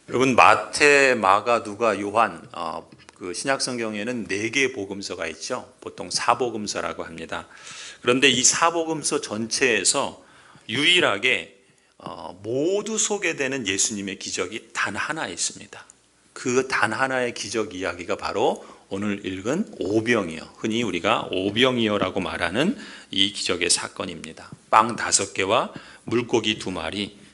여러분, 마태, 마가, 누가, 요한, 그 신약 성경에는 4개의 복음서가 있죠. 보통 사복음서라고 합니다. 그런데 이 사복음서 전체에서 유일하게 모두 소개되는 예수님의 기적이 단 하나 있습니다. 그 단 하나의 기적 이야기가 바로 오늘 읽은 오병이어, 흔히 우리가 오병이어라고 말하는 이 기적의 사건입니다. 빵 5개와 물고기 2마리,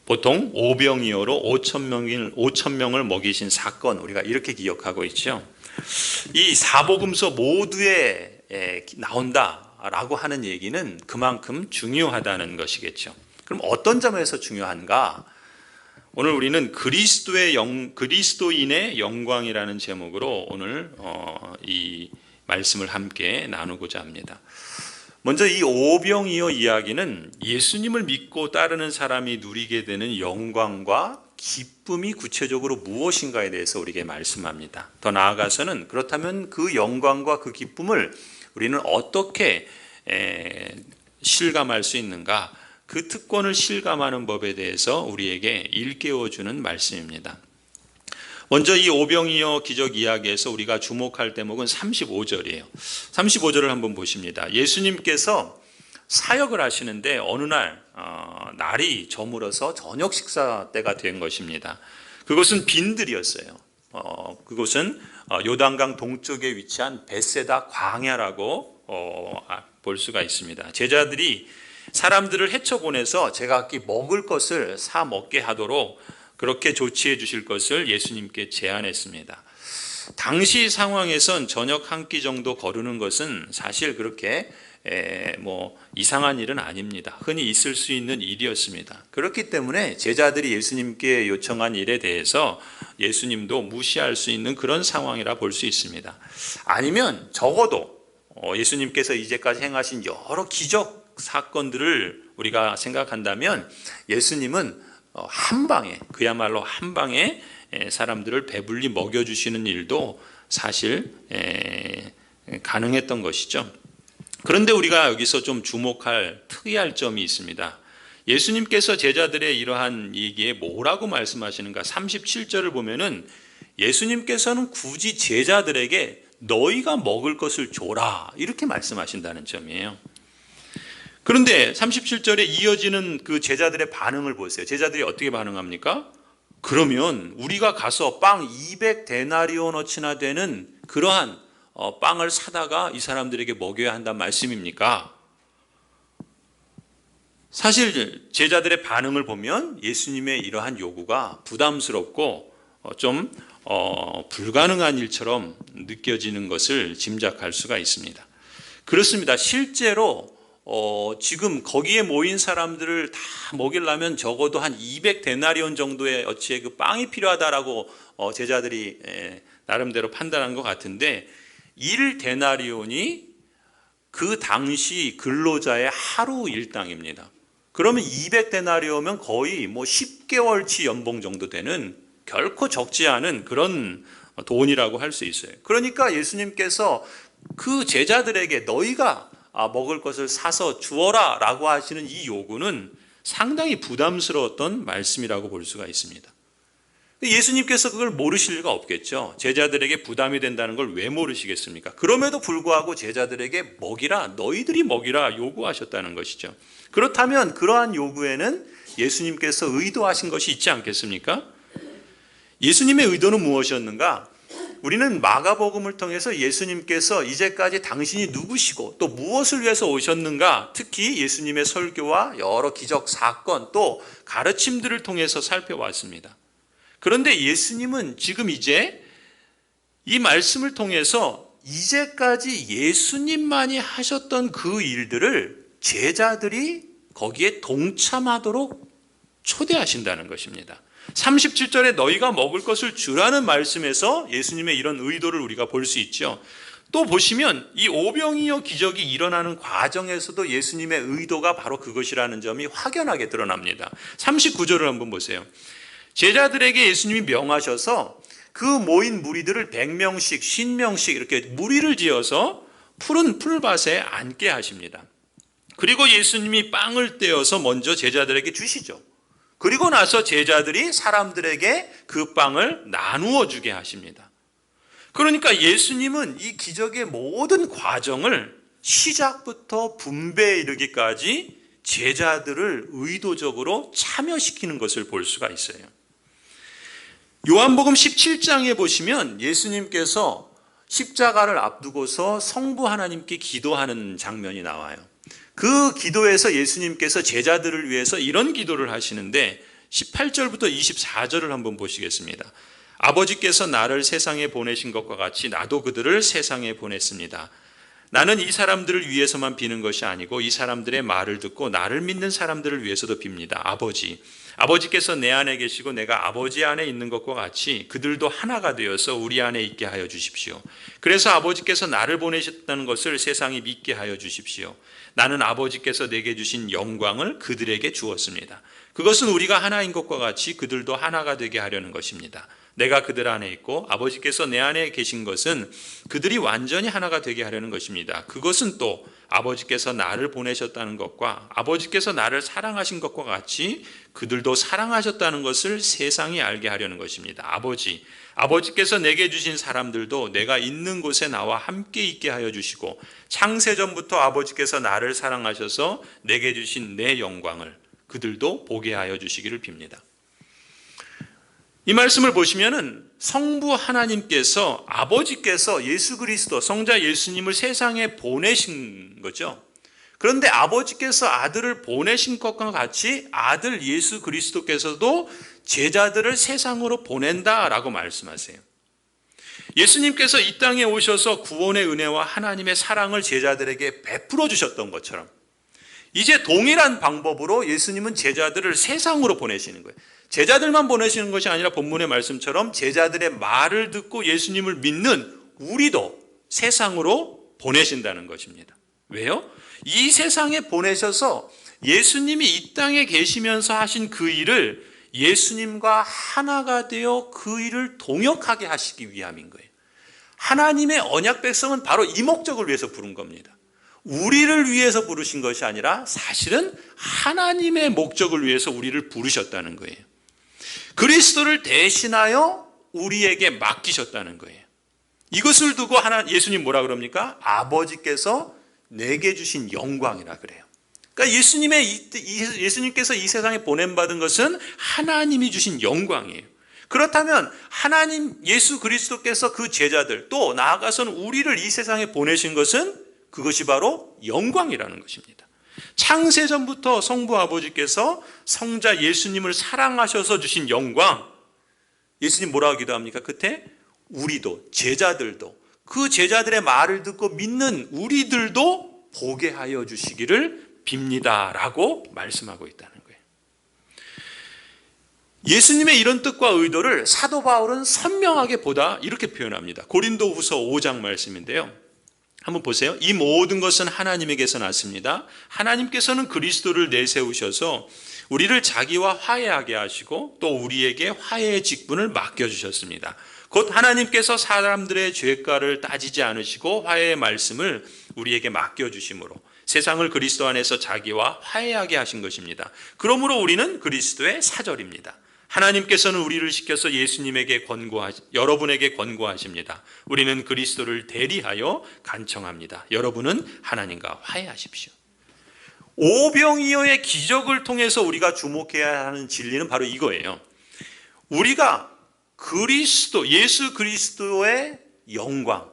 보통 오병이어로 5천 명을 먹이신 사건, 우리가 이렇게 기억하고 있죠. 이 사복음서 모두에 나온다라고 하는 얘기는 그만큼 중요하다는 것이겠죠. 그럼 어떤 점에서 중요한가? 오늘 우리는 그리스도인의 영광이라는 제목으로 오늘 이 말씀을 함께 나누고자 합니다. 먼저 이 오병이어 이야기는 예수님을 믿고 따르는 사람이 누리게 되는 영광과 기쁨이 구체적으로 무엇인가에 대해서 우리에게 말씀합니다. 더 나아가서는 그렇다면 그 영광과 그 기쁨을 우리는 어떻게 실감할 수 있는가, 그 특권을 실감하는 법에 대해서 우리에게 일깨워주는 말씀입니다. 먼저 이 오병이어 기적 이야기에서 우리가 주목할 대목은 35절이에요. 35절을 한번 보십니다. 예수님께서 사역을 하시는데 어느 날 날이 저물어서 저녁 식사 때가 된 것입니다. 그곳은 빈들이었어요. 그곳은 요단강 동쪽에 위치한 벳세다 광야라고 볼 수가 있습니다. 제자들이 사람들을 헤쳐보내서 제각기 먹을 것을 사 먹게 하도록 그렇게 조치해 주실 것을 예수님께 제안했습니다. 당시 상황에선 저녁 한 끼 정도 거르는 것은 사실 그렇게 이상한 일은 아닙니다. 흔히 있을 수 있는 일이었습니다. 그렇기 때문에 제자들이 예수님께 요청한 일에 대해서 예수님도 무시할 수 있는 그런 상황이라 볼 수 있습니다. 아니면 적어도 예수님께서 이제까지 행하신 여러 기적 사건들을 우리가 생각한다면 예수님은 한 방에, 그야말로 한 방에 사람들을 배불리 먹여주시는 일도 사실 가능했던 것이죠. 그런데 우리가 여기서 좀 주목할 특이할 점이 있습니다. 예수님께서 제자들의 이러한 얘기에 뭐라고 말씀하시는가? 37절을 보면은 예수님께서는 굳이 제자들에게 너희가 먹을 것을 줘라 이렇게 말씀하신다는 점이에요. 그런데 37절에 이어지는 그 제자들의 반응을 보세요. 제자들이 어떻게 반응합니까? 그러면 우리가 가서 빵 200데나리온어치나 되는 그러한 빵을 사다가 이 사람들에게 먹여야 한다는 말씀입니까? 사실 제자들의 반응을 보면 예수님의 이러한 요구가 부담스럽고 좀 불가능한 일처럼 느껴지는 것을 짐작할 수가 있습니다. 그렇습니다. 실제로 지금 거기에 모인 사람들을 다 먹이려면 적어도 한 200데나리온 정도의 어치의 그 빵이 필요하다라고 제자들이 나름대로 판단한 것 같은데 1데나리온이 그 당시 근로자의 하루 일당입니다. 그러면 200데나리온이면 거의 10개월치 연봉 정도 되는 결코 적지 않은 그런 돈이라고 할 수 있어요. 그러니까 예수님께서 그 제자들에게 너희가 먹을 것을 사서 주어라 라고 하시는 이 요구는 상당히 부담스러웠던 말씀이라고 볼 수가 있습니다. 예수님께서 그걸 모르실 리가 없겠죠. 제자들에게 부담이 된다는 걸 왜 모르시겠습니까? 그럼에도 불구하고 제자들에게 먹이라, 너희들이 먹이라 요구하셨다는 것이죠. 그렇다면 그러한 요구에는 예수님께서 의도하신 것이 있지 않겠습니까? 예수님의 의도는 무엇이었는가? 우리는 마가복음을 통해서 예수님께서 이제까지 당신이 누구시고 또 무엇을 위해서 오셨는가, 특히 예수님의 설교와 여러 기적 사건 또 가르침들을 통해서 살펴왔습니다. 그런데 예수님은 지금 이제 이 말씀을 통해서 이제까지 예수님만이 하셨던 그 일들을 제자들이 거기에 동참하도록 초대하신다는 것입니다. 37절에 너희가 먹을 것을 주라는 말씀에서 예수님의 이런 의도를 우리가 볼 수 있죠. 또 보시면 이 오병이어 기적이 일어나는 과정에서도 예수님의 의도가 바로 그것이라는 점이 확연하게 드러납니다. 39절을 한번 보세요. 제자들에게 예수님이 명하셔서 그 모인 무리들을 100명씩 50명씩 이렇게 무리를 지어서 푸른 풀밭에 앉게 하십니다. 그리고 예수님이 빵을 떼어서 먼저 제자들에게 주시죠. 그리고 나서 제자들이 사람들에게 그 빵을 나누어 주게 하십니다. 그러니까 예수님은 이 기적의 모든 과정을 시작부터 분배에 이르기까지 제자들을 의도적으로 참여시키는 것을 볼 수가 있어요. 요한복음 17장에 보시면 예수님께서 십자가를 앞두고서 성부 하나님께 기도하는 장면이 나와요. 그 기도에서 예수님께서 제자들을 위해서 이런 기도를 하시는데 18절부터 24절을 한번 보시겠습니다. 아버지께서 나를 세상에 보내신 것과 같이 나도 그들을 세상에 보냈습니다. 나는 이 사람들을 위해서만 비는 것이 아니고 이 사람들의 말을 듣고 나를 믿는 사람들을 위해서도 빕니다. 아버지께서 내 안에 계시고 내가 아버지 안에 있는 것과 같이 그들도 하나가 되어서 우리 안에 있게 하여 주십시오. 그래서 아버지께서 나를 보내셨다는 것을 세상이 믿게 하여 주십시오. 나는 아버지께서 내게 주신 영광을 그들에게 주었습니다. 그것은 우리가 하나인 것과 같이 그들도 하나가 되게 하려는 것입니다. 내가 그들 안에 있고 아버지께서 내 안에 계신 것은 그들이 완전히 하나가 되게 하려는 것입니다. 그것은 또 아버지께서 나를 보내셨다는 것과 아버지께서 나를 사랑하신 것과 같이 그들도 사랑하셨다는 것을 세상이 알게 하려는 것입니다. 아버지께서 내게 주신 사람들도 내가 있는 곳에 나와 함께 있게 하여 주시고 창세전부터 아버지께서 나를 사랑하셔서 내게 주신 내 영광을 그들도 보게 하여 주시기를 빕니다. 이 말씀을 보시면은 성부 하나님께서 아버지께서 예수 그리스도 성자 예수님을 세상에 보내신 거죠. 그런데 아버지께서 아들을 보내신 것과 같이 아들 예수 그리스도께서도 제자들을 세상으로 보낸다라고 말씀하세요. 예수님께서 이 땅에 오셔서 구원의 은혜와 하나님의 사랑을 제자들에게 베풀어 주셨던 것처럼 이제 동일한 방법으로 예수님은 제자들을 세상으로 보내시는 거예요. 제자들만 보내시는 것이 아니라 본문의 말씀처럼 제자들의 말을 듣고 예수님을 믿는 우리도 세상으로 보내신다는 것입니다. 왜요? 이 세상에 보내셔서 예수님이 이 땅에 계시면서 하신 그 일을 예수님과 하나가 되어 그 일을 동역하게 하시기 위함인 거예요. 하나님의 언약 백성은 바로 이 목적을 위해서 부른 겁니다. 우리를 위해서 부르신 것이 아니라 사실은 하나님의 목적을 위해서 우리를 부르셨다는 거예요. 그리스도를 대신하여 우리에게 맡기셨다는 거예요. 이것을 두고 예수님 뭐라 그럽니까? 아버지께서 내게 주신 영광이라 그래요. 그러니까 예수님께서 이 세상에 보냄받은 것은 하나님이 주신 영광이에요. 그렇다면 하나님 예수 그리스도께서 그 제자들 또 나아가서는 우리를 이 세상에 보내신 것은 그것이 바로 영광이라는 것입니다. 창세전부터 성부 아버지께서 성자 예수님을 사랑하셔서 주신 영광, 예수님 뭐라고 기도합니까? 끝에 우리도 제자들도 그 제자들의 말을 듣고 믿는 우리들도 보게 하여 주시기를 빕니다 라고 말씀하고 있다는 거예요. 예수님의 이런 뜻과 의도를 사도 바울은 선명하게 보다 이렇게 표현합니다. 고린도후서 5장 말씀인데요. 한번 보세요. 이 모든 것은 하나님에게서 났습니다. 하나님께서는 그리스도를 내세우셔서 우리를 자기와 화해하게 하시고 또 우리에게 화해의 직분을 맡겨주셨습니다. 곧 하나님께서 사람들의 죄가를 따지지 않으시고 화해의 말씀을 우리에게 맡겨주심으로 세상을 그리스도 안에서 자기와 화해하게 하신 것입니다. 그러므로 우리는 그리스도의 사절입니다. 하나님께서는 우리를 시켜서 여러분에게 권고하십니다. 우리는 그리스도를 대리하여 간청합니다. 여러분은 하나님과 화해하십시오. 오병이어의 기적을 통해서 우리가 주목해야 하는 진리는 바로 이거예요. 우리가 예수 그리스도의 영광,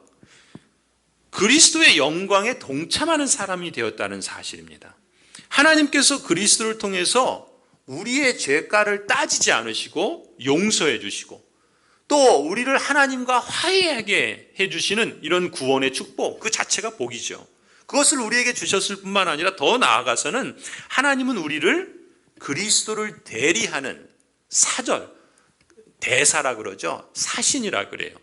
그리스도의 영광에 동참하는 사람이 되었다는 사실입니다. 하나님께서 그리스도를 통해서 우리의 죄가를 따지지 않으시고 용서해 주시고 또 우리를 하나님과 화해하게 해주시는 이런 구원의 축복, 그 자체가 복이죠. 그것을 우리에게 주셨을 뿐만 아니라 더 나아가서는 하나님은 우리를 그리스도를 대리하는 사절, 대사라 그러죠. 사신이라 그래요.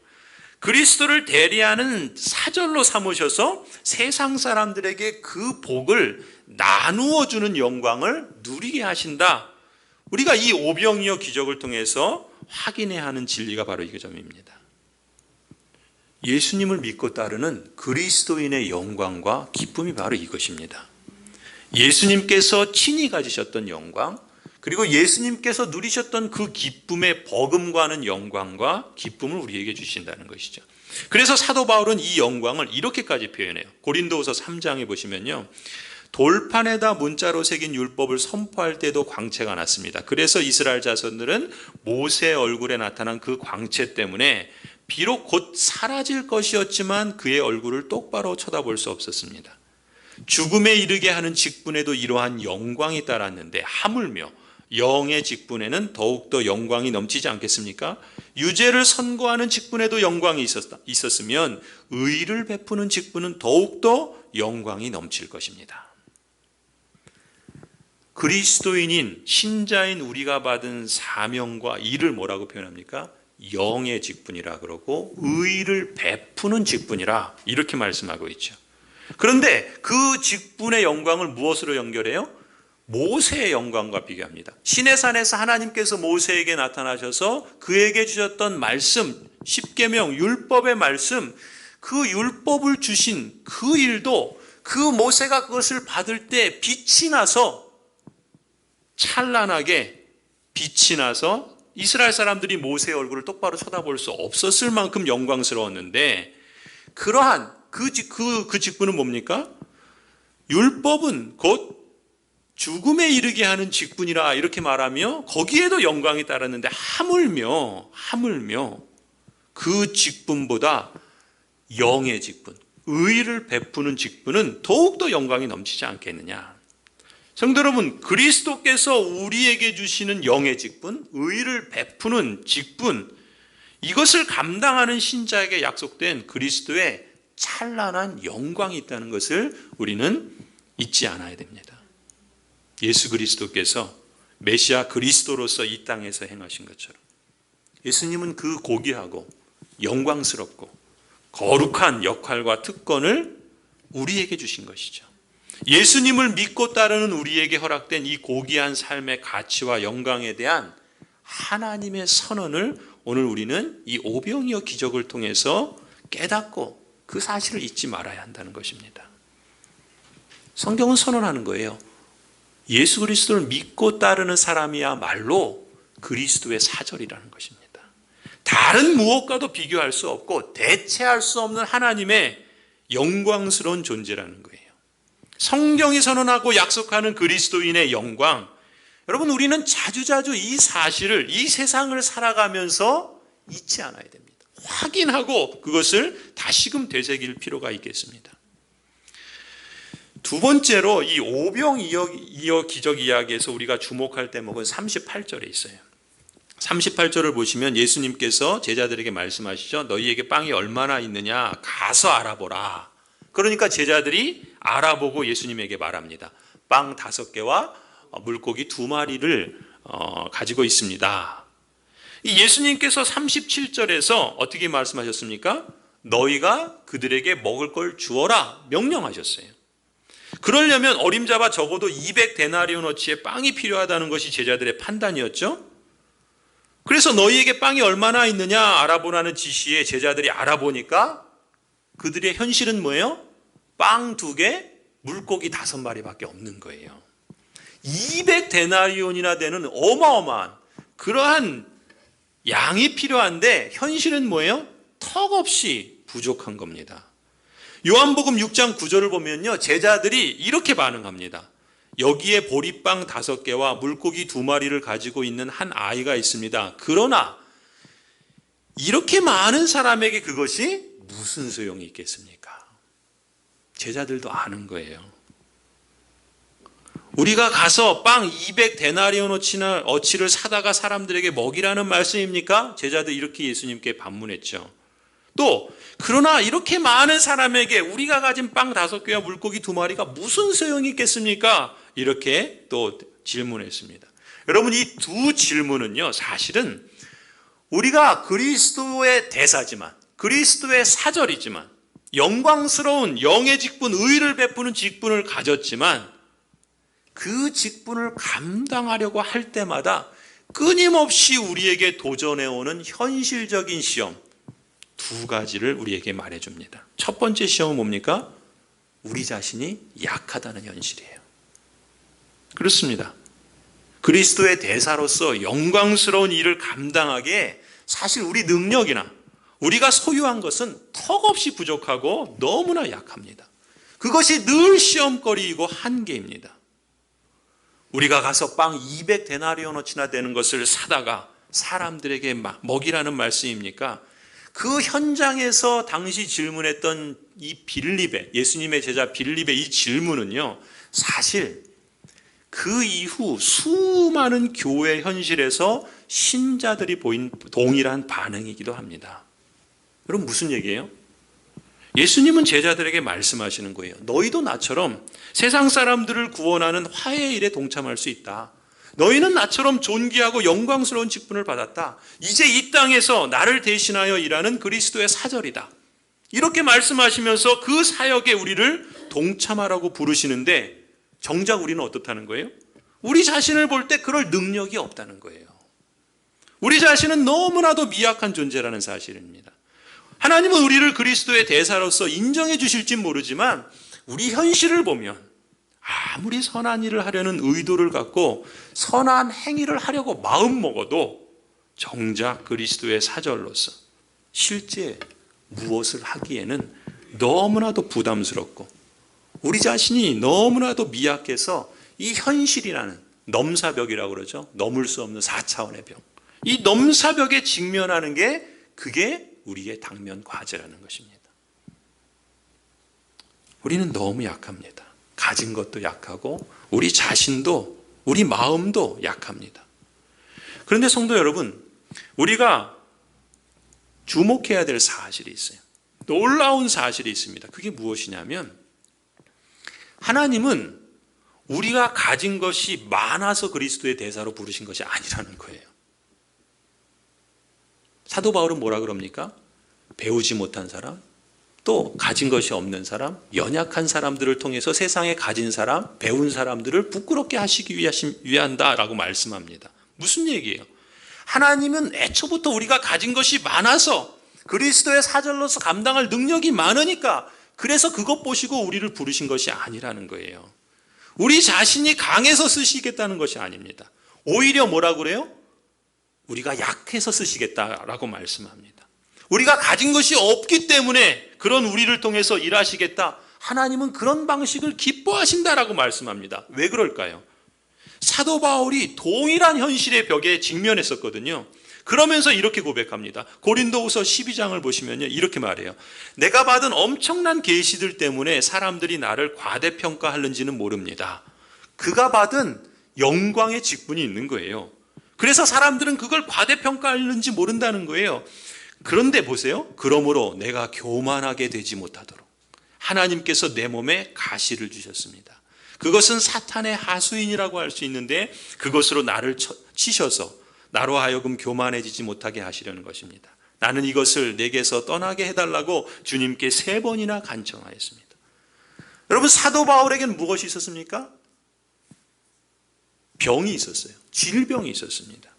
그리스도를 대리하는 사절로 삼으셔서 세상 사람들에게 그 복을 나누어 주는 영광을 누리게 하신다. 우리가 이 오병이어 기적을 통해서 확인해야 하는 진리가 바로 이 점입니다. 예수님을 믿고 따르는 그리스도인의 영광과 기쁨이 바로 이것입니다. 예수님께서 친히 가지셨던 영광, 그리고 예수님께서 누리셨던 그 기쁨의 버금가는 영광과 기쁨을 우리에게 주신다는 것이죠. 그래서 사도 바울은 이 영광을 이렇게까지 표현해요. 고린도후서 3장에 보시면요, 돌판에다 문자로 새긴 율법을 선포할 때도 광채가 났습니다. 그래서 이스라엘 자손들은 모세의 얼굴에 나타난 그 광채 때문에 비록 곧 사라질 것이었지만 그의 얼굴을 똑바로 쳐다볼 수 없었습니다. 죽음에 이르게 하는 직분에도 이러한 영광이 따랐는데 하물며 영의 직분에는 더욱더 영광이 넘치지 않겠습니까? 유죄를 선고하는 직분에도 영광이 있었으면 의를 베푸는 직분은 더욱더 영광이 넘칠 것입니다. 그리스도인인 신자인 우리가 받은 사명과 일을 뭐라고 표현합니까? 영의 직분이라 그러고 의를 베푸는 직분이라 이렇게 말씀하고 있죠. 그런데 그 직분의 영광을 무엇으로 연결해요? 모세의 영광과 비교합니다. 시내산에서 하나님께서 모세에게 나타나셔서 그에게 주셨던 말씀, 십계명, 율법의 말씀, 그 율법을 주신 그 일도 그 모세가 그것을 받을 때 빛이 나서 찬란하게 빛이 나서 이스라엘 사람들이 모세의 얼굴을 똑바로 쳐다볼 수 없었을 만큼 영광스러웠는데, 그러한 그 직분은 뭡니까? 율법은 곧 죽음에 이르게 하는 직분이라 이렇게 말하며 거기에도 영광이 따랐는데 하물며 그 직분보다 영의 직분, 의를 베푸는 직분은 더욱더 영광이 넘치지 않겠느냐. 성도 여러분, 그리스도께서 우리에게 주시는 영의 직분, 의를 베푸는 직분, 이것을 감당하는 신자에게 약속된 그리스도의 찬란한 영광이 있다는 것을 우리는 잊지 않아야 됩니다. 예수 그리스도께서 메시아 그리스도로서 이 땅에서 행하신 것처럼 예수님은 그 고귀하고 영광스럽고 거룩한 역할과 특권을 우리에게 주신 것이죠. 예수님을 믿고 따르는 우리에게 허락된 이 고귀한 삶의 가치와 영광에 대한 하나님의 선언을 오늘 우리는 이 오병이어 기적을 통해서 깨닫고 그 사실을 잊지 말아야 한다는 것입니다. 성경은 선언하는 거예요. 예수 그리스도를 믿고 따르는 사람이야말로 그리스도의 사절이라는 것입니다. 다른 무엇과도 비교할 수 없고 대체할 수 없는 하나님의 영광스러운 존재라는 거예요. 성경이 선언하고 약속하는 그리스도인의 영광, 여러분, 우리는 자주자주 이 사실을, 이 세상을 살아가면서 잊지 않아야 됩니다. 확인하고 그것을 다시금 되새길 필요가 있겠습니다. 두 번째로 이 오병이어 기적 이야기에서 우리가 주목할 대목은 38절에 있어요. 38절을 보시면 예수님께서 제자들에게 말씀하시죠. 너희에게 빵이 얼마나 있느냐 가서 알아보라. 그러니까 제자들이 알아보고 예수님에게 말합니다. 빵 5개와 물고기 2마리를 가지고 있습니다. 예수님께서 37절에서 어떻게 말씀하셨습니까? 너희가 그들에게 먹을 걸 주어라 명령하셨어요. 그러려면 어림잡아 적어도 200데나리온어치의 빵이 필요하다는 것이 제자들의 판단이었죠. 그래서 너희에게 빵이 얼마나 있느냐 알아보라는 지시에 제자들이 알아보니까 그들의 현실은 뭐예요? 빵 2개, 물고기 5마리밖에 없는 거예요. 200데나리온이나 되는 어마어마한 그러한 양이 필요한데 현실은 뭐예요? 턱없이 부족한 겁니다. 요한복음 6장 9절을 보면요, 제자들이 이렇게 반응합니다. 여기에 보리빵 5개와 물고기 2마리를 가지고 있는 한 아이가 있습니다. 그러나 이렇게 많은 사람에게 그것이 무슨 소용이 있겠습니까? 제자들도 아는 거예요. 우리가 가서 빵 200데나리온어치를 사다가 사람들에게 먹이라는 말씀입니까? 제자들 이렇게 예수님께 반문했죠. 또 그러나 이렇게 많은 사람에게 우리가 가진 빵 5개와 물고기 2마리가 무슨 소용이 있겠습니까? 이렇게 또 질문했습니다. 여러분, 이 두 질문은요, 사실은 우리가 그리스도의 대사지만, 그리스도의 사절이지만, 영광스러운 영의 직분, 의를 베푸는 직분을 가졌지만 그 직분을 감당하려고 할 때마다 끊임없이 우리에게 도전해오는 현실적인 시험 2가지를 우리에게 말해줍니다. 첫 번째 시험은 뭡니까? 우리 자신이 약하다는 현실이에요. 그렇습니다. 그리스도의 대사로서 영광스러운 일을 감당하기에 사실 우리 능력이나 우리가 소유한 것은 턱없이 부족하고 너무나 약합니다. 그것이 늘 시험거리이고 한계입니다. 우리가 가서 빵 200데나리오너치나 되는 것을 사다가 사람들에게 먹이라는 말씀입니까? 그 현장에서 당시 질문했던 이 빌립의, 예수님의 제자 빌립의 이 질문은요, 사실 그 이후 수많은 교회 현실에서 신자들이 보인 동일한 반응이기도 합니다. 여러분, 무슨 얘기예요? 예수님은 제자들에게 말씀하시는 거예요. 너희도 나처럼 세상 사람들을 구원하는 화해의 일에 동참할 수 있다. 너희는 나처럼 존귀하고 영광스러운 직분을 받았다. 이제 이 땅에서 나를 대신하여 일하는 그리스도의 사절이다. 이렇게 말씀하시면서 그 사역에 우리를 동참하라고 부르시는데 정작 우리는 어떻다는 거예요? 우리 자신을 볼 때 그럴 능력이 없다는 거예요. 우리 자신은 너무나도 미약한 존재라는 사실입니다. 하나님은 우리를 그리스도의 대사로서 인정해 주실지 모르지만 우리 현실을 보면 아무리 선한 일을 하려는 의도를 갖고 선한 행위를 하려고 마음먹어도 정작 그리스도의 사절로서 실제 무엇을 하기에는 너무나도 부담스럽고 우리 자신이 너무나도 미약해서 이 현실이라는 넘사벽이라고 그러죠. 넘을 수 없는 4차원의 벽. 이 넘사벽에 직면하는 게 그게 우리의 당면 과제라는 것입니다. 우리는 너무 약합니다. 가진 것도 약하고 우리 자신도 우리 마음도 약합니다. 그런데 성도 여러분, 우리가 주목해야 될 사실이 있어요. 놀라운 사실이 있습니다. 그게 무엇이냐면 하나님은 우리가 가진 것이 많아서 그리스도의 대사로 부르신 것이 아니라는 거예요. 사도 바울은 뭐라 그럽니까? 배우지 못한 사람, 또 가진 것이 없는 사람, 연약한 사람들을 통해서 세상에 가진 사람, 배운 사람들을 부끄럽게 하시기 위한다라고 말씀합니다. 무슨 얘기예요? 하나님은 애초부터 우리가 가진 것이 많아서 그리스도의 사절로서 감당할 능력이 많으니까 그래서 그것 보시고 우리를 부르신 것이 아니라는 거예요. 우리 자신이 강해서 쓰시겠다는 것이 아닙니다. 오히려 뭐라고 그래요? 우리가 약해서 쓰시겠다라고 말씀합니다. 우리가 가진 것이 없기 때문에 그런 우리를 통해서 일하시겠다. 하나님은 그런 방식을 기뻐하신다라고 말씀합니다. 왜 그럴까요? 사도 바울이 동일한 현실의 벽에 직면했었거든요. 그러면서 이렇게 고백합니다. 고린도후서 12장을 보시면요, 이렇게 말해요. 내가 받은 엄청난 계시들 때문에 사람들이 나를 과대평가하는지는 모릅니다. 그가 받은 영광의 직분이 있는 거예요. 그래서 사람들은 그걸 과대평가하는지 모른다는 거예요. 그런데 보세요. 그러므로 내가 교만하게 되지 못하도록 하나님께서 내 몸에 가시를 주셨습니다. 그것은 사탄의 하수인이라고 할 수 있는데 그것으로 나를 치셔서 나로 하여금 교만해지지 못하게 하시려는 것입니다. 나는 이것을 내게서 떠나게 해달라고 주님께 3번이나 간청하였습니다. 여러분, 사도 바울에게는 무엇이 있었습니까? 병이 있었어요. 질병이 있었습니다.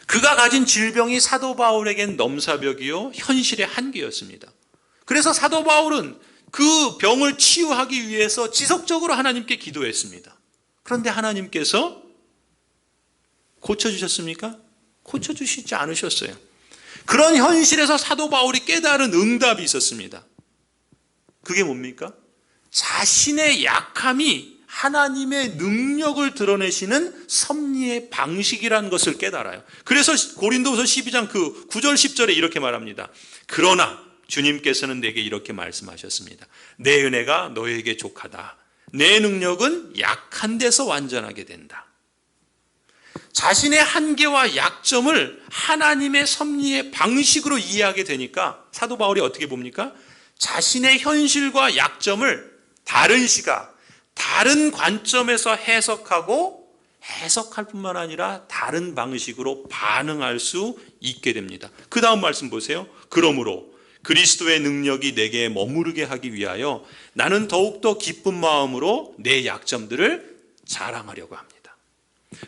그가 가진 질병이 사도 바울에겐 넘사벽이요, 현실의 한계였습니다. 그래서 사도 바울은 그 병을 치유하기 위해서 지속적으로 하나님께 기도했습니다. 그런데 하나님께서 고쳐주셨습니까? 고쳐주시지 않으셨어요. 그런 현실에서 사도 바울이 깨달은 응답이 있었습니다. 그게 뭡니까? 자신의 약함이 하나님의 능력을 드러내시는 섭리의 방식이라는 것을 깨달아요. 그래서 고린도후서 12장 그 9절 10절에 이렇게 말합니다. 그러나 주님께서는 내게 이렇게 말씀하셨습니다. 내 은혜가 너에게 족하다. 내 능력은 약한 데서 완전하게 된다. 자신의 한계와 약점을 하나님의 섭리의 방식으로 이해하게 되니까 사도 바울이 어떻게 봅니까? 자신의 현실과 약점을 다른 시각, 다른 관점에서 해석하고 해석할 뿐만 아니라 다른 방식으로 반응할 수 있게 됩니다. 그 다음 말씀 보세요. 그러므로 그리스도의 능력이 내게 머무르게 하기 위하여 나는 더욱더 기쁜 마음으로 내 약점들을 자랑하려고 합니다.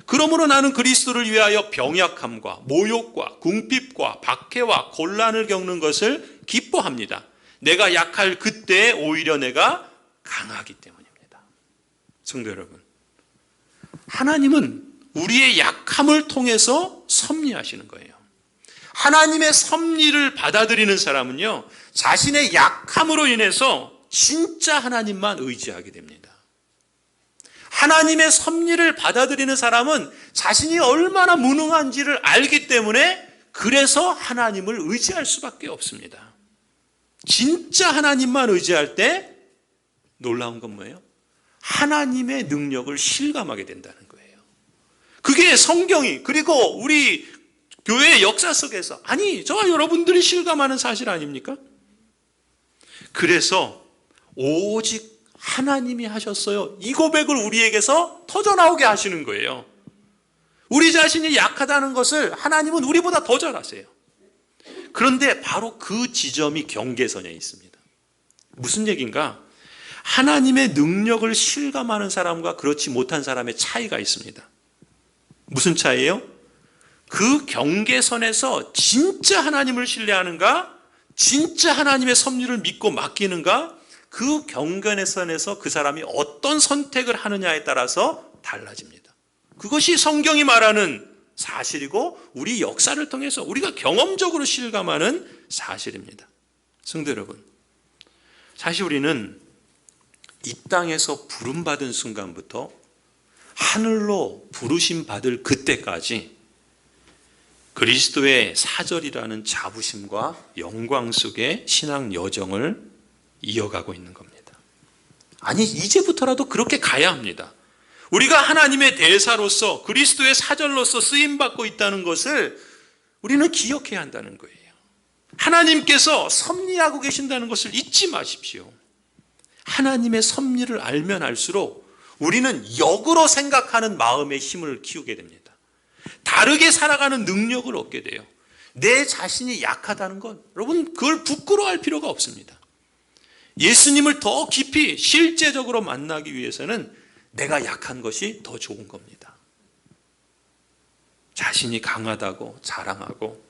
그러므로 나는 그리스도를 위하여 병약함과 모욕과 궁핍과 박해와 곤란을 겪는 것을 기뻐합니다. 내가 약할 그때에 오히려 내가 강하기 때문입니다. 성도 여러분, 하나님은 우리의 약함을 통해서 섭리하시는 거예요. 하나님의 섭리를 받아들이는 사람은요, 자신의 약함으로 인해서 진짜 하나님만 의지하게 됩니다. 하나님의 섭리를 받아들이는 사람은 자신이 얼마나 무능한지를 알기 때문에 그래서 하나님을 의지할 수밖에 없습니다. 진짜 하나님만 의지할 때 놀라운 건 뭐예요? 하나님의 능력을 실감하게 된다는 거예요. 그게 성경이, 그리고 우리 교회의 역사 속에서, 아니 저와 여러분들이 실감하는 사실 아닙니까? 그래서 오직 하나님이 하셨어요, 이 고백을 우리에게서 터져나오게 하시는 거예요. 우리 자신이 약하다는 것을 하나님은 우리보다 더 잘 아세요. 그런데 바로 그 지점이 경계선에 있습니다. 무슨 얘기인가? 하나님의 능력을 실감하는 사람과 그렇지 못한 사람의 차이가 있습니다. 무슨 차이예요? 그 경계선에서 진짜 하나님을 신뢰하는가, 진짜 하나님의 섭리를 믿고 맡기는가, 그 경계선에서 그 사람이 어떤 선택을 하느냐에 따라서 달라집니다. 그것이 성경이 말하는 사실이고 우리 역사를 통해서 우리가 경험적으로 실감하는 사실입니다. 성도 여러분, 사실 우리는 이 땅에서 부름받은 순간부터 하늘로 부르심 받을 그때까지 그리스도의 사절이라는 자부심과 영광 속의 신앙 여정을 이어가고 있는 겁니다. 아니, 이제부터라도 그렇게 가야 합니다. 우리가 하나님의 대사로서 그리스도의 사절로서 쓰임받고 있다는 것을 우리는 기억해야 한다는 거예요. 하나님께서 섭리하고 계신다는 것을 잊지 마십시오. 하나님의 섭리를 알면 알수록 우리는 역으로 생각하는 마음의 힘을 키우게 됩니다. 다르게 살아가는 능력을 얻게 돼요. 내 자신이 약하다는 건 여러분 그걸 부끄러워할 필요가 없습니다. 예수님을 더 깊이 실제적으로 만나기 위해서는 내가 약한 것이 더 좋은 겁니다. 자신이 강하다고 자랑하고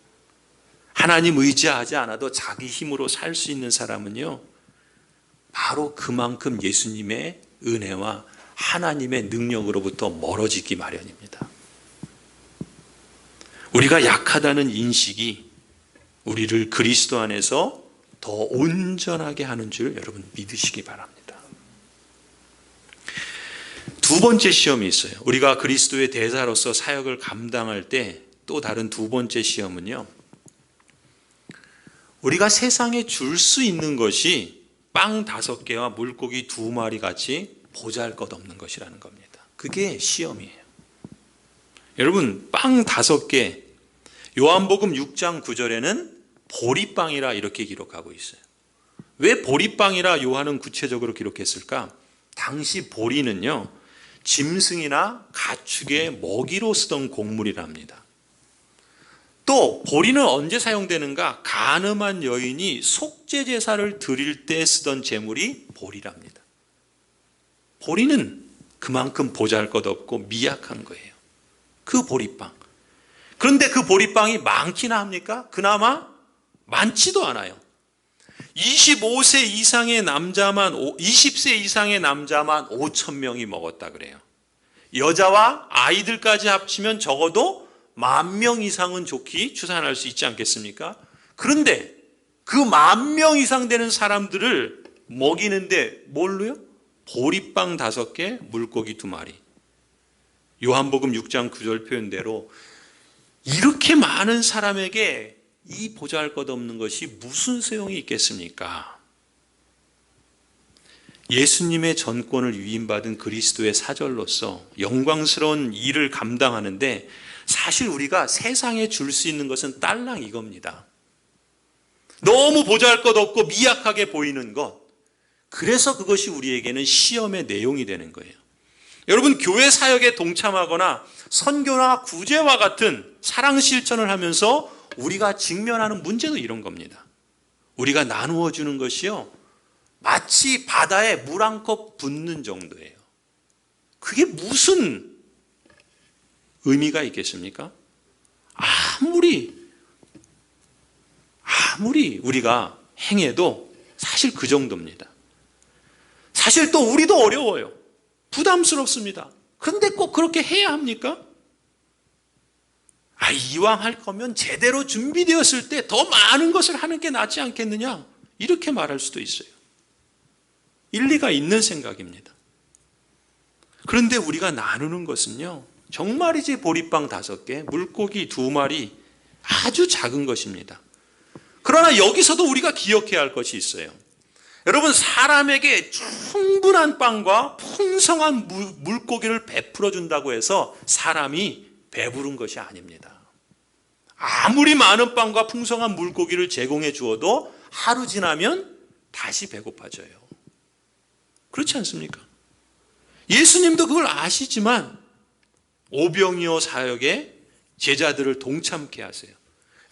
하나님 의지하지 않아도 자기 힘으로 살 수 있는 사람은요, 바로 그만큼 예수님의 은혜와 하나님의 능력으로부터 멀어지기 마련입니다. 우리가 약하다는 인식이 우리를 그리스도 안에서 더 온전하게 하는 줄 여러분 믿으시기 바랍니다. 두 번째 시험이 있어요. 우리가 그리스도의 대사로서 사역을 감당할 때 또 다른 두 번째 시험은요, 우리가 세상에 줄 수 있는 것이 빵 5개와 물고기 2마리 같이 보잘것없는 것이라는 겁니다. 그게 시험이에요. 여러분, 빵 5개, 요한복음 6장 9절에는 보리빵이라 이렇게 기록하고 있어요. 왜 보리빵이라 요한은 구체적으로 기록했을까? 당시 보리는요, 짐승이나 가축의 먹이로 쓰던 곡물이랍니다. 또 보리는 언제 사용되는가? 간음한 여인이 속죄 제사를 드릴 때 쓰던 제물이 보리랍니다. 보리는 그만큼 보잘것없고 미약한 거예요. 그 보리빵. 그런데 그 보리빵이 많기나 합니까? 그나마 많지도 않아요. 25세 이상의 남자만 20세 이상의 남자만 5,000명이 먹었다 그래요. 여자와 아이들까지 합치면 적어도 10,000명 이상은 좋게 추산할 수 있지 않겠습니까? 그런데 그 10,000명 이상 되는 사람들을 먹이는데 뭘로요? 보리빵 5개, 물고기 2마리. 요한복음 6장 9절 표현대로 이렇게 많은 사람에게 이 보잘것없는 것이 무슨 소용이 있겠습니까? 예수님의 전권을 위임받은 그리스도의 사절로서 영광스러운 일을 감당하는데 사실 우리가 세상에 줄 수 있는 것은 딸랑 이겁니다. 너무 보잘것없고 미약하게 보이는 것. 그래서 그것이 우리에게는 시험의 내용이 되는 거예요. 여러분, 교회 사역에 동참하거나 선교나 구제와 같은 사랑 실천을 하면서 우리가 직면하는 문제도 이런 겁니다. 우리가 나누어 주는 것이요, 마치 바다에 물 한 컵 붓는 정도예요. 그게 무슨 의미가 있겠습니까? 아무리 우리가 행해도 사실 그 정도입니다. 사실 또 우리도 어려워요. 부담스럽습니다. 그런데 꼭 그렇게 해야 합니까? 이왕 할 거면 제대로 준비되었을 때 더 많은 것을 하는 게 낫지 않겠느냐, 이렇게 말할 수도 있어요. 일리가 있는 생각입니다. 그런데 우리가 나누는 것은요, 정말이지 보리빵 5개, 물고기 2마리, 아주 작은 것입니다. 그러나 여기서도 우리가 기억해야 할 것이 있어요. 여러분, 사람에게 충분한 빵과 풍성한 물고기를 베풀어 준다고 해서 사람이 배부른 것이 아닙니다. 아무리 많은 빵과 풍성한 물고기를 제공해 주어도 하루 지나면 다시 배고파져요. 그렇지 않습니까? 예수님도 그걸 아시지만 오병이어 사역에 제자들을 동참케 하세요.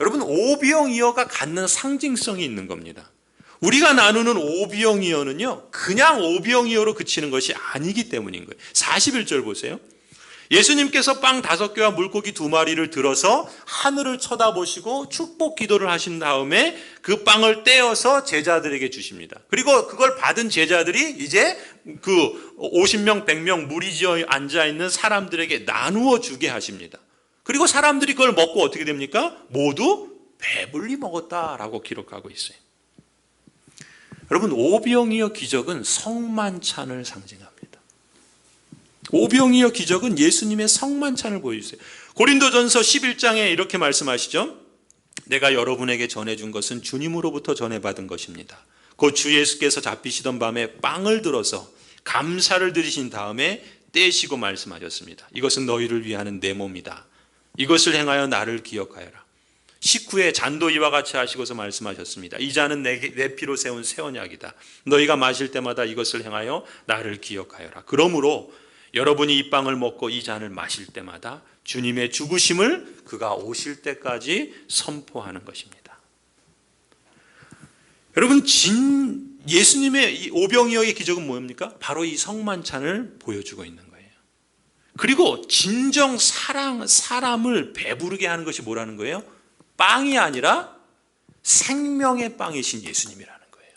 여러분, 오병이어가 갖는 상징성이 있는 겁니다. 우리가 나누는 오병이어는요, 그냥 오병이어로 그치는 것이 아니기 때문인 거예요. 41절 보세요. 예수님께서 빵 5개와 물고기 2마리를 들어서 하늘을 쳐다보시고 축복 기도를 하신 다음에 그 빵을 떼어서 제자들에게 주십니다. 그리고 그걸 받은 제자들이 이제 그 50명, 100명 무리지어 앉아있는 사람들에게 나누어 주게 하십니다. 그리고 사람들이 그걸 먹고 어떻게 됩니까? 모두 배불리 먹었다라고 기록하고 있어요. 여러분, 오병이어 기적은 성만찬을 상징합니다. 오병이어 기적은 예수님의 성만찬을 보여주세요. 고린도전서 11장에 이렇게 말씀하시죠. 내가 여러분에게 전해준 것은 주님으로부터 전해받은 것입니다. 곧 주 예수께서 잡히시던 밤에 빵을 들어서 감사를 드리신 다음에 떼시고 말씀하셨습니다. 이것은 너희를 위하는 내 몸이다. 이것을 행하여 나를 기억하여라. 식후에 잔도 이와 같이 하시고서 말씀하셨습니다. 이 잔은 내 피로 세운 새 언약이다. 너희가 마실 때마다 이것을 행하여 나를 기억하여라. 그러므로 여러분이 이 빵을 먹고 이 잔을 마실 때마다 주님의 죽으심을 그가 오실 때까지 선포하는 것입니다. 여러분, 예수님의 이 오병이어의 기적은 뭡니까? 바로 이 성만찬을 보여주고 있는 거예요. 그리고 진정 사람을 배부르게 하는 것이 뭐라는 거예요? 빵이 아니라 생명의 빵이신 예수님이라는 거예요.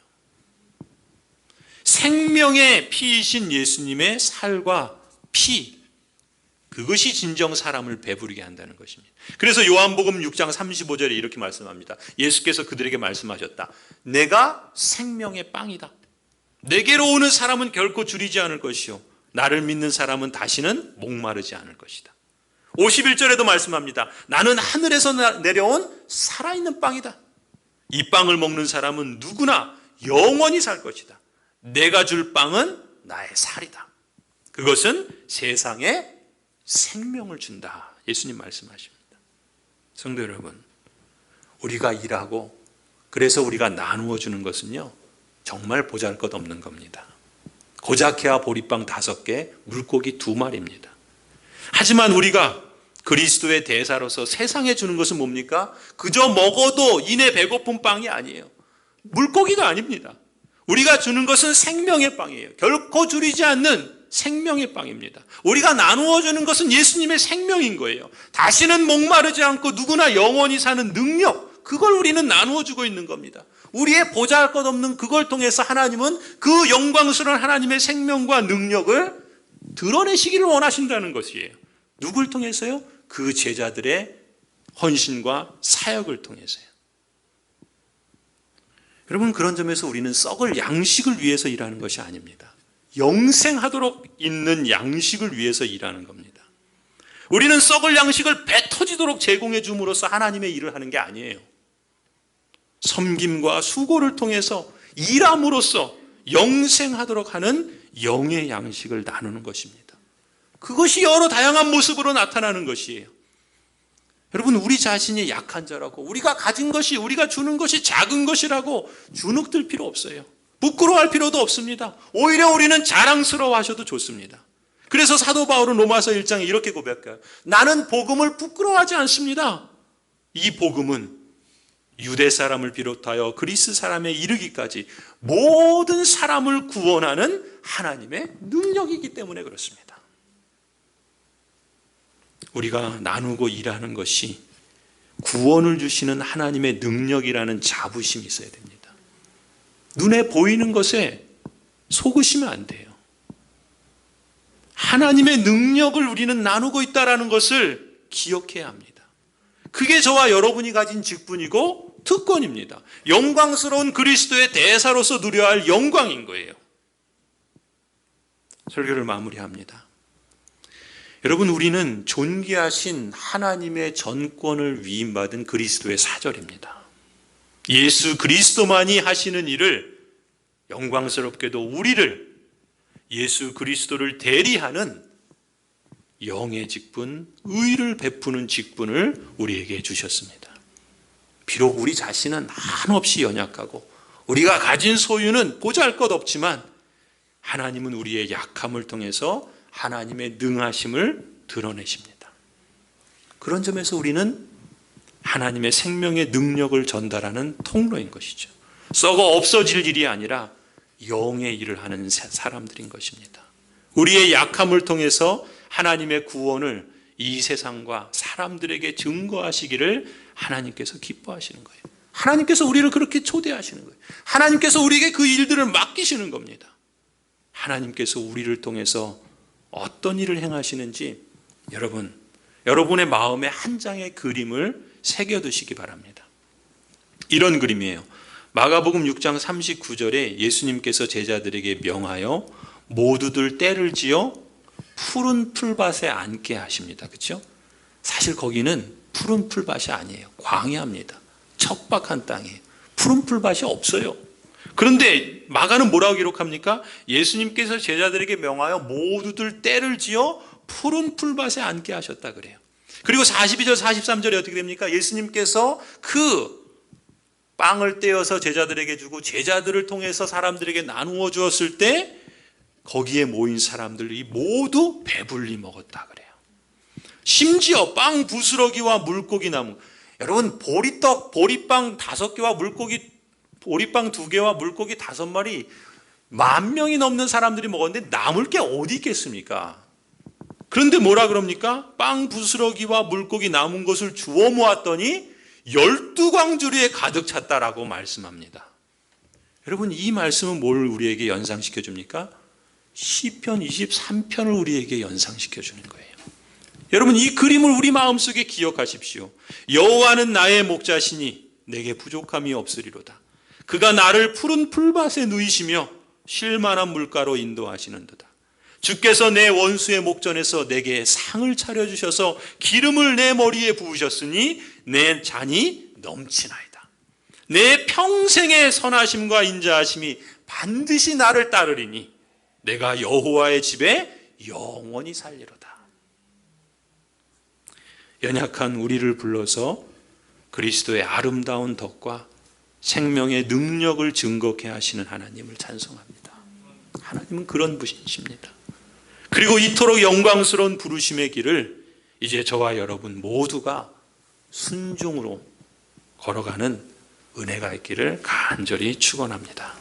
생명의 피이신 예수님의 살과 피, 그것이 진정 사람을 배부르게 한다는 것입니다. 그래서 요한복음 6장 35절에 이렇게 말씀합니다. 예수께서 그들에게 말씀하셨다. 내가 생명의 빵이다. 내게로 오는 사람은 결코 줄이지 않을 것이요 나를 믿는 사람은 다시는 목마르지 않을 것이다. 51절에도 말씀합니다. 나는 하늘에서 내려온 살아있는 빵이다. 이 빵을 먹는 사람은 누구나 영원히 살 것이다. 내가 줄 빵은 나의 살이다. 그것은 세상에 생명을 준다. 예수님 말씀하십니다. 성도 여러분, 우리가 일하고 그래서 우리가 나누어 주는 것은요, 정말 보잘것없는 겁니다. 고작해야 보리빵 5개, 물고기 2마리입니다. 하지만 우리가 그리스도의 대사로서 세상에 주는 것은 뭡니까? 그저 먹어도 이내 배고픈 빵이 아니에요. 물고기가 아닙니다. 우리가 주는 것은 생명의 빵이에요. 결코 줄이지 않는 생명의 빵입니다. 우리가 나누어 주는 것은 예수님의 생명인 거예요. 다시는 목마르지 않고 누구나 영원히 사는 능력, 그걸 우리는 나누어 주고 있는 겁니다. 우리의 보잘것없는 그걸 통해서 하나님은 그 영광스러운 하나님의 생명과 능력을 드러내시기를 원하신다는 것이에요. 누굴 통해서요? 그 제자들의 헌신과 사역을 통해서요. 여러분, 그런 점에서 우리는 썩을 양식을 위해서 일하는 것이 아닙니다. 영생하도록 있는 양식을 위해서 일하는 겁니다. 우리는 썩을 양식을 배 터지도록 제공해 줌으로써 하나님의 일을 하는 게 아니에요. 섬김과 수고를 통해서 일함으로써 영생하도록 하는 영의 양식을 나누는 것입니다. 그것이 여러 다양한 모습으로 나타나는 것이에요. 여러분, 우리 자신이 약한 자라고, 우리가 가진 것이, 우리가 주는 것이 작은 것이라고 주눅들 필요 없어요. 부끄러워할 필요도 없습니다. 오히려 우리는 자랑스러워 하셔도 좋습니다. 그래서 사도 바울은 로마서 1장에 이렇게 고백해요. 나는 복음을 부끄러워하지 않습니다. 이 복음은 유대 사람을 비롯하여 그리스 사람에 이르기까지 모든 사람을 구원하는 하나님의 능력이기 때문에 그렇습니다. 우리가 나누고 일하는 것이 구원을 주시는 하나님의 능력이라는 자부심이 있어야 됩니다. 눈에 보이는 것에 속으시면 안 돼요. 하나님의 능력을 우리는 나누고 있다는 것을 기억해야 합니다. 그게 저와 여러분이 가진 직분이고 특권입니다. 영광스러운 그리스도의 대사로서 누려야 할 영광인 거예요. 설교를 마무리합니다. 여러분, 우리는 존귀하신 하나님의 전권을 위임받은 그리스도의 사절입니다. 예수 그리스도만이 하시는 일을, 영광스럽게도 우리를, 예수 그리스도를 대리하는 영의 직분, 의를 베푸는 직분을 우리에게 주셨습니다. 비록 우리 자신은 한없이 연약하고 우리가 가진 소유는 보잘것없지만 하나님은 우리의 약함을 통해서 하나님의 능하심을 드러내십니다. 그런 점에서 우리는 하나님의 생명의 능력을 전달하는 통로인 것이죠. 썩어 없어질 일이 아니라 영의 일을 하는 사람들인 것입니다. 우리의 약함을 통해서 하나님의 구원을 이 세상과 사람들에게 증거하시기를 하나님께서 기뻐하시는 거예요. 하나님께서 우리를 그렇게 초대하시는 거예요. 하나님께서 우리에게 그 일들을 맡기시는 겁니다. 하나님께서 우리를 통해서 어떤 일을 행하시는지 여러분의 마음에 한 장의 그림을 새겨두시기 바랍니다. 이런 그림이에요. 마가복음 6장 39절에 예수님께서 제자들에게 명하여 모두들 떼를 지어 푸른 풀밭에 앉게 하십니다. 그렇죠? 사실 거기는 푸른 풀밭이 아니에요. 광야입니다. 척박한 땅이에요. 푸른 풀밭이 없어요. 그런데 마가는 뭐라고 기록합니까? 예수님께서 제자들에게 명하여 모두들 떼를 지어 푸른 풀밭에 앉게 하셨다 그래요. 그리고 42절 43절에 어떻게 됩니까? 예수님께서 그 빵을 떼어서 제자들에게 주고 제자들을 통해서 사람들에게 나누어 주었을 때 거기에 모인 사람들이 모두 배불리 먹었다 그래요. 심지어 빵 부스러기와 물고기 나무, 여러분 보리빵 5개와 보리빵 2개와 물고기 5마리 10,000명이 넘는 사람들이 먹었는데 남을 게 어디 있겠습니까? 그런데 뭐라 그럽니까? 빵 부스러기와 물고기 남은 것을 주워 모았더니 12광주리에 가득 찼다라고 말씀합니다. 여러분, 이 말씀은 뭘 우리에게 연상시켜 줍니까? 시편 23편을 우리에게 연상시켜 주는 거예요. 여러분, 이 그림을 우리 마음속에 기억하십시오. 여호와는 나의 목자시니 내게 부족함이 없으리로다. 그가 나를 푸른 풀밭에 누이시며 쉴만한 물가로 인도하시는도다. 주께서 내 원수의 목전에서 내게 상을 차려주셔서 기름을 내 머리에 부으셨으니 내 잔이 넘치나이다. 내 평생의 선하심과 인자하심이 반드시 나를 따르리니 내가 여호와의 집에 영원히 살리로다. 연약한 우리를 불러서 그리스도의 아름다운 덕과 생명의 능력을 증거케 하시는 하나님을 찬송합니다. 하나님은 그런 분이십니다. 그리고 이토록 영광스러운 부르심의 길을 이제 저와 여러분 모두가 순종으로 걸어가는 은혜가 있기를 간절히 축원합니다.